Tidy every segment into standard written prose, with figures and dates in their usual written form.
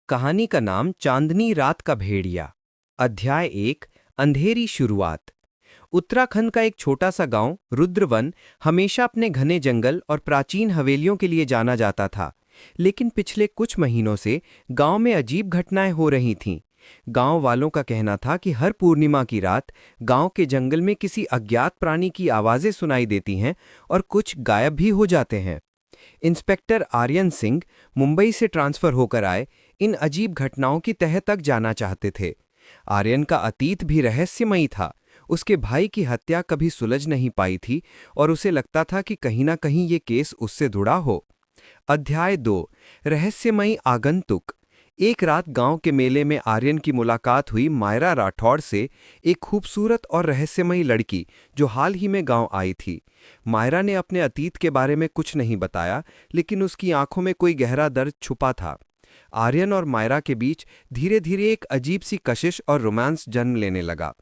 कहानी का नाम चांदनी रात का भेड़िया। अध्याय 1। अंधेरी शुरुआत। उत्तराखंड का एक छोटा सा गांव रुद्रवन हमेशा अपने घने जंगल और प्राचीन हवेलियों के लिए जाना जाता था। लेकिन पिछले कुछ महीनों से गांव में अजीब घटनाएं हो रही थीं। गांव वालों का कहना था कि हर पूर्णिमा की रात गांव के जंगल में किसी अज्ञात प्राणी की आवाजें सुनाई देती हैं और कुछ गायब भी हो जाते हैं। इंस्पेक्टर आर्यन सिंह मुंबई से ट्रांसफर होकर आए इन अजीब घटनाओं की तह तक जाना चाहते थे। आर्यन का अतीत भी रहस्यमयी था। उसके भाई की हत्या कभी सुलझ नहीं पाई थी और उसे लगता था कि कहीं ना कहीं ये केस उससे जुड़ा हो। अध्याय 2। रहस्यमयी आगंतुक। एक रात गांव के मेले में आर्यन की मुलाकात हुई मायरा राठौड़ से, एक खूबसूरत और रहस्यमयी लड़की जो हाल ही में गांव आई थी। मायरा ने अपने अतीत के बारे में कुछ नहीं बताया, लेकिन उसकी आंखों में कोई गहरा दर्द छुपा था। आर्यन और मायरा के बीच धीरे धीरे एक अजीब सी कशिश और रोमांस जन्म लेने लगा।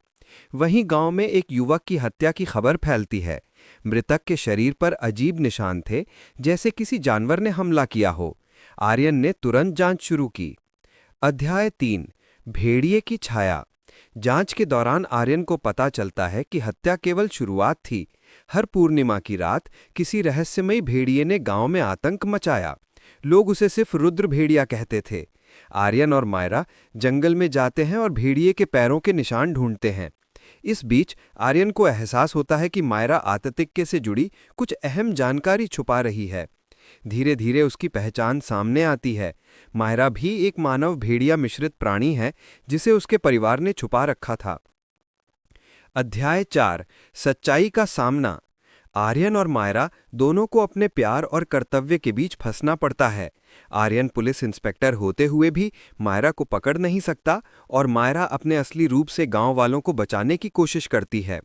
वहीं गांव में एक युवक की हत्या की खबर फैलती है। मृतक के शरीर पर अजीब निशान थे, जैसे किसी जानवर ने हमला किया हो। आर्यन ने तुरंत जांच शुरू की। अध्याय 3। भेड़िए की छाया। जांच के दौरान आर्यन को पता चलता है कि हत्या केवल शुरुआत थी। हर पूर्णिमा की रात किसी रहस्यमयी भेड़िए ने गांव में आतंक मचाया। लोग उसे सिर्फ रुद्र भेड़िया कहते थे। आर्यन और मायरा जंगल में जाते हैं और भेड़िए के पैरों के निशान ढूंढते हैं। इस बीच आर्यन को एहसास होता है कि मायरा आततिक्य से जुड़ी कुछ अहम जानकारी छुपा रही है। धीरे धीरे उसकी पहचान सामने आती है। मायरा भी एक मानव भेड़िया मिश्रित प्राणी है, जिसे उसके परिवार ने छुपा रखा था। अध्याय 4। सच्चाई का सामना। आर्यन और मायरा दोनों को अपने प्यार और कर्तव्य के बीच फंसना पड़ता है। आर्यन पुलिस इंस्पेक्टर होते हुए भी मायरा को पकड़ नहीं सकता और मायरा अपने असली रूप से गांव वालों को बचाने की कोशिश करती है।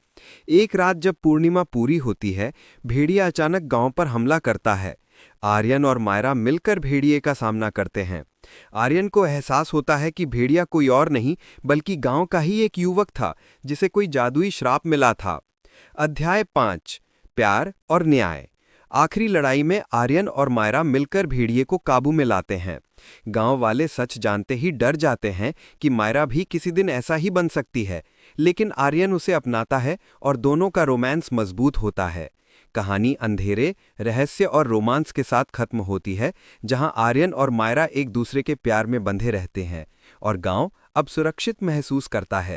एक रात जब पूर्णिमा पूरी होती है, भेड़िया अचानक गांव पर हमला करता है। आर्यन और मायरा मिलकर भेड़िए का सामना करते हैं। आर्यन को एहसास होता है कि भेड़िया कोई और नहीं बल्कि गांव का ही एक युवक था, जिसे कोई जादुई श्राप मिला था। अध्याय 5। प्यार और न्याय। आखिरी लड़ाई में आर्यन और मायरा मिलकर भेड़िए को काबू में लाते हैं। गांव वाले सच जानते ही डर जाते हैं कि मायरा भी किसी दिन ऐसा ही बन सकती है, लेकिन आर्यन उसे अपनाता है और दोनों का रोमांस मजबूत होता है। कहानी अंधेरे, रहस्य और रोमांस के साथ खत्म होती है, जहां आर्यन और मायरा एक दूसरे के प्यार में बंधे रहते हैं और गांव अब सुरक्षित महसूस करता है।